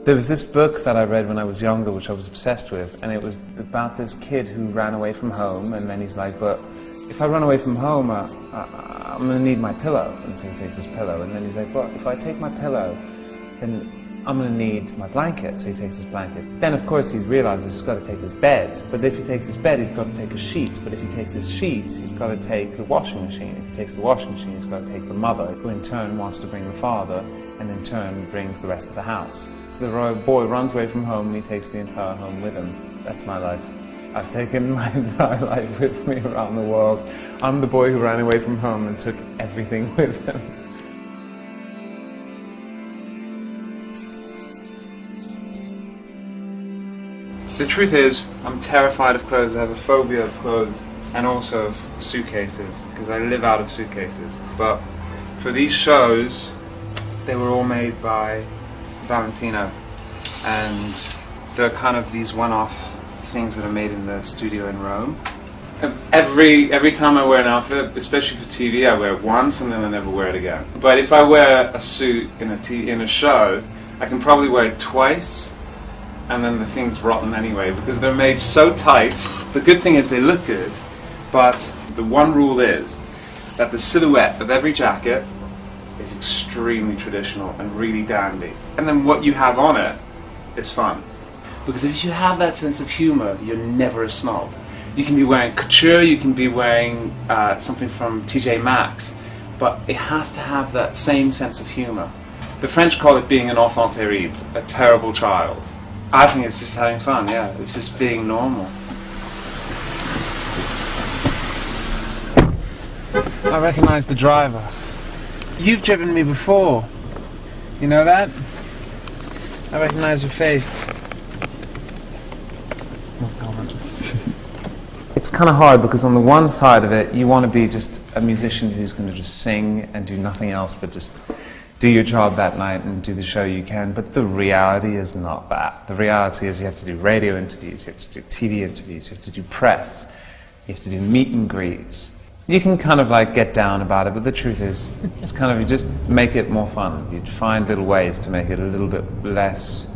There was this book that I read when I was younger, which I was obsessed with, and it was about this kid who ran away from home, and then he's like, but if I run away from home, I'm going to need my pillow. And so he takes his pillow, and then he's like, but if I take my pillow, then I'm going to need my blanket. So he takes his blanket. Then, of course, he realizes he's got to take his bed. But if he takes his bed, he's got to take a sheet. But if he takes his sheets, he's got to take the washing machine. If he takes the washing machine, he's got to take the mother, who in turn wants to bring the father, and in turn brings the rest of the house. So the boy runs away from home, and he takes the entire home with him. That's my life. I've taken my entire life with me around the world. I'm the boy who ran away from home and took everything with him. The truth is, I'm terrified of clothes. I have a phobia of clothes and also of suitcases, because I live out of suitcases. But for these shows, they were all made by Valentino, and they're kind of these one-off things that are made in the studio in Rome. Every time I wear an outfit, especially for TV, I wear it once and then I never wear it again. But if I wear a suit in a show, I can probably wear it twice, and then the thing's rotten anyway, because they're made so tight. The good thing is they look good, but the one rule is that the silhouette of every jacket is extremely traditional and really dandy. And then what you have on it is fun. Because if you have that sense of humor, you're never a snob. You can be wearing couture, you can be wearing something from TJ Maxx, but it has to have that same sense of humor. The French call it being an enfant terrible, a terrible child. I think it's just having fun, yeah. It's just being normal. I recognize the driver. You've driven me before. You know that? I recognize your face. No comment. It's kind of hard because on the one side of it, you want to be just a musician who's going to just sing and do nothing else but just do your job that night and do the show you can, but the reality is not that. The reality is you have to do radio interviews, you have to do TV interviews, you have to do press, you have to do meet and greets. You can kind of like get down about it, but the truth is, it's kind of, you just make it more fun. You find little ways to make it a little bit less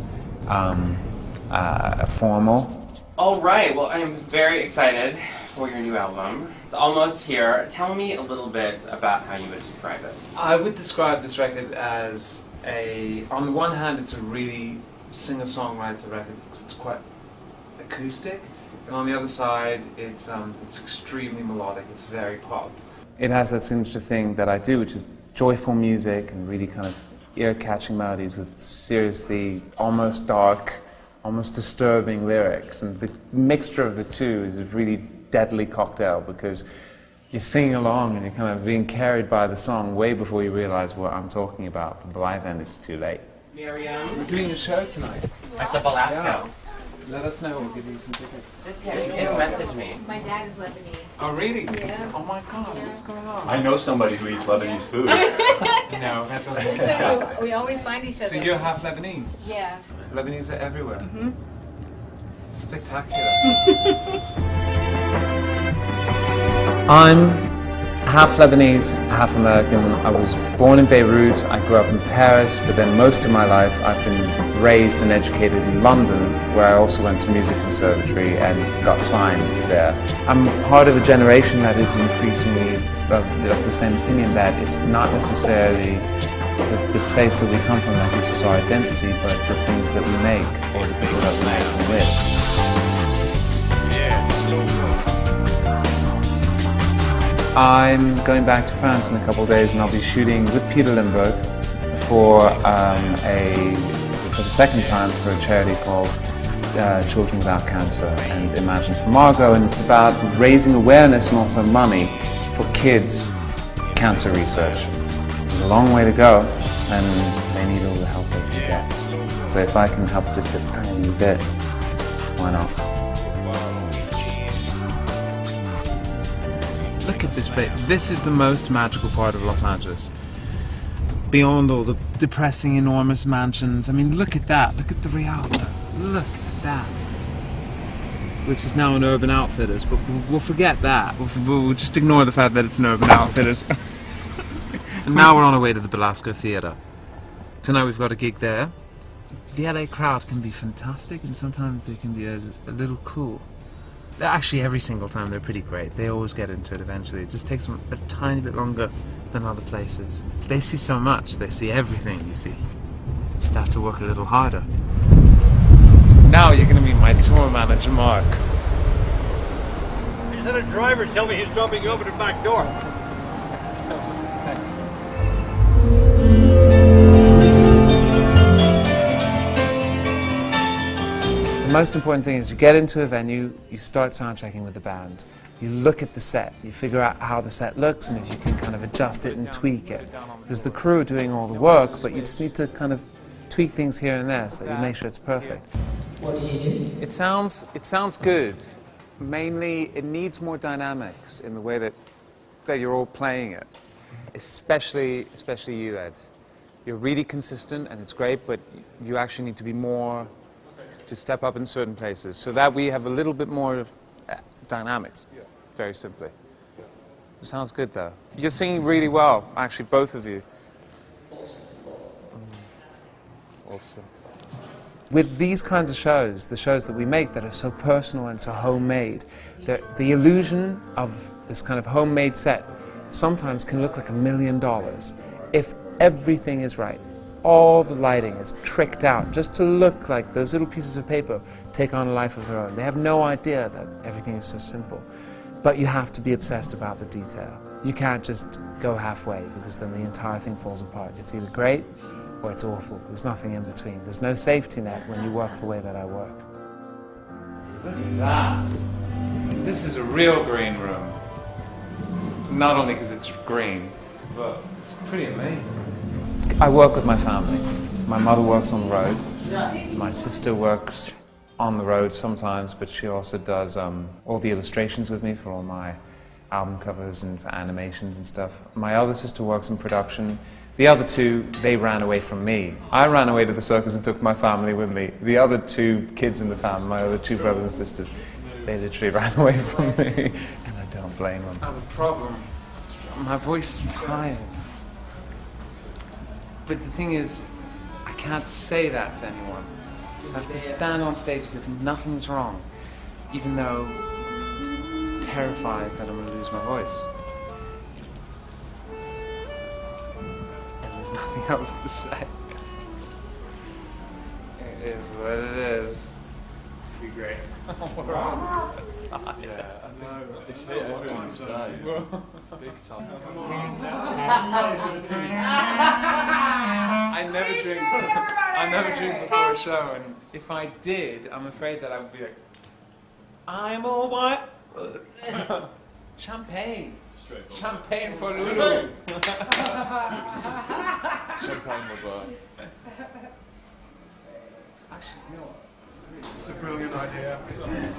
formal. All right, well, I'm very excited for your new album. It's almost here. Tell me a little bit about how you would describe it. I would describe this record as on the one hand, it's a really singer-songwriter record because it's quite acoustic, and on the other side, it's extremely melodic. It's very pop. It has that signature thing that I do, which is joyful music and really kind of ear-catching melodies with seriously almost dark, almost disturbing lyrics, and the mixture of the two is a really deadly cocktail because you're singing along and you're kind of being carried by the song way before you realize what I'm talking about, but by then it's too late. Miriam, We're doing a show tonight. at the Belasco. Yeah. Let us know, we'll give you some tickets. Just message me. My dad is Lebanese. Oh really? Yeah. Oh my god, what's going on? I know somebody who eats Lebanese food. No, that doesn't So we always find each other. So you're half Lebanese? Yeah. Lebanese are everywhere. Mm-hmm. Spectacular. I'm half Lebanese, half American. I was born in Beirut, I grew up in Paris, but then most of my life I've been raised and educated in London, where I also went to music conservatory and got signed there. I'm part of a generation that is increasingly of the same opinion that it's not necessarily the place that we come from that gives us our identity, but the things that we make or the people that we make them with. I'm going back to France in a couple of days, and I'll be shooting with Peter Lindbergh for the second time for a charity called Children Without Cancer and Imagine for Margot, and it's about raising awareness and also money for kids' cancer research. There's a long way to go, and they need all the help they can get. So if I can help just a tiny bit, why not? Look at this place. This is the most magical part of Los Angeles. Beyond all the depressing, enormous mansions. I mean, look at that. Look at the Rialto. Look at that. Which is now an Urban Outfitters, but we'll forget that. We'll just ignore the fact that it's an Urban Outfitters. And now we're on our way to the Belasco Theatre. Tonight we've got a gig there, the LA crowd can be fantastic, and sometimes they can be a little cool. Actually, every single time they're pretty great. They always get into it eventually. It just takes them a tiny bit longer than other places. They see so much. They see everything, you see. Just have to work a little harder. Now you're going to meet my tour manager, Mark. Is that a driver? Tell me he's dropping you over the back door. The most important thing is you get into a venue, you start sound checking with the band. You look at the set, you figure out how the set looks and if you can kind of adjust it and tweak it. Because the crew are doing all the work, but you just need to kind of tweak things here and there so that you make sure it's perfect. What did you do? It sounds good. Mainly, it needs more dynamics in the way that you're all playing it. Especially you, Ed. You're really consistent and it's great, but you actually need to be more, to step up in certain places, so that we have a little bit more dynamics, very simply. It sounds good though. You're singing really well, actually, both of you. Awesome. With these kinds of shows, the shows that we make that are so personal and so homemade, the illusion of this kind of homemade set sometimes can look like $1 million if everything is right. All the lighting is tricked out just to look like those little pieces of paper take on a life of their own. They have no idea that everything is so simple. But you have to be obsessed about the detail. You can't just go halfway, because then the entire thing falls apart. It's either great or it's awful. There's nothing in between. There's no safety net when you work the way that I work. Look at that. This is a real green room. Not only because it's green, but it's pretty amazing. I work with my family. My mother works on the road. My sister works on the road sometimes, but she also does all the illustrations with me for all my album covers and for animations and stuff. My other sister works in production. The other two, they ran away from me. I ran away to the circus and took my family with me. The other two kids in the family, my other two brothers and sisters, they literally ran away from me, and I don't blame them. I have a problem. My voice is tired. But the thing is, I can't say that to anyone. So I have to stand on stage as if nothing's wrong, even though I'm terrified that I'm going to lose my voice. And there's nothing else to say. It is what it is. It'll be great. We're all so tired. Yeah, I know. It's hit everyone today. Big time. Come on. I never drink before a show, and if I did, I'm afraid that I would be like, I'm all white. Champagne. Champagne for Lulu. Champagne will work. Actually, you know what? It's a brilliant idea.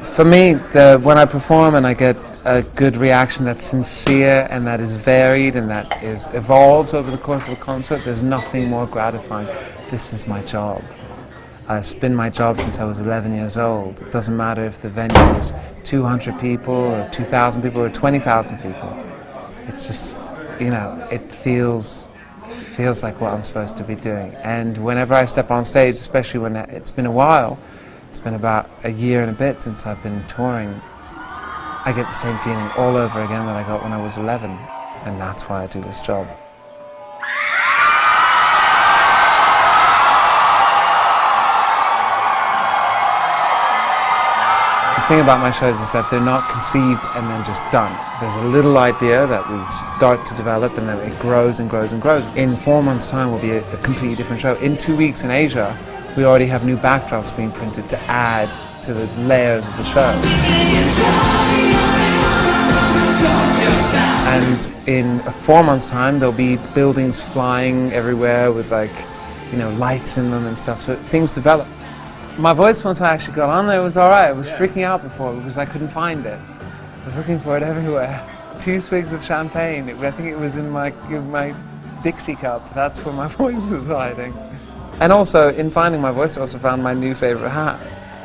For me, when I perform and I get a good reaction that's sincere and that is varied and that evolves over the course of a concert, there's nothing more gratifying. This is my job. It's been my job since I was 11 years old. It doesn't matter if the venue is 200 people or 2,000 people or 20,000 people. It's just, you know, it feels like what I'm supposed to be doing. And whenever I step on stage, especially when it's been a while, it's been about a year and a bit since I've been touring, I get the same feeling all over again that I got when I was 11, and that's why I do this job. The thing about my shows is that they're not conceived and then just done. There's a little idea that we start to develop and then it grows and grows and grows. In 4 months' time will be a completely different show. In 2 weeks in Asia, we already have new backdrops being printed to add to the layers of the show. And in 4 months' time, there'll be buildings flying everywhere with, like, you know, lights in them and stuff, so things develop. My voice, once I actually got on there, was alright. I was freaking out before because I couldn't find it. I was looking for it everywhere. 2 swigs of champagne. I think it was in my Dixie cup. That's where my voice was hiding. And also, in finding my voice, I also found my new favourite hat,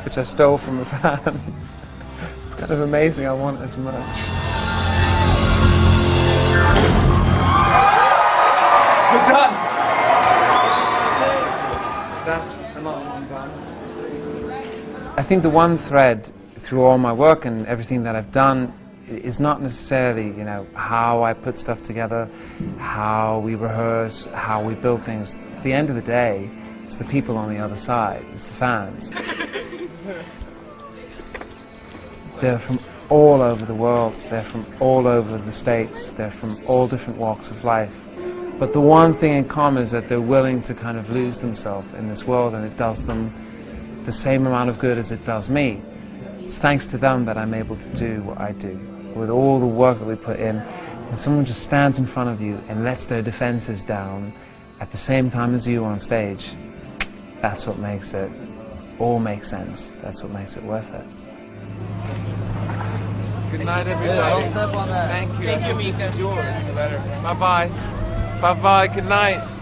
which I stole from a fan. It's kind of amazing, I want it as much. We're done! That's another one done. I think the one thread through all my work and everything that I've done is not necessarily, you know, how I put stuff together, how we rehearse, how we build things. At the end of the day, it's the people on the other side, it's the fans. They're from all over the world, they're from all over the States, they're from all different walks of life. But the one thing in common is that they're willing to kind of lose themselves in this world, and it does them the same amount of good as it does me. It's thanks to them that I'm able to do what I do. With all the work that we put in, and someone just stands in front of you and lets their defenses down at the same time as you on stage, that's what makes it all make sense. That's what makes it worth it. Good night, everybody. Thank you. Thank you, Mika. This is yours. Bye-bye. Bye-bye. Good night.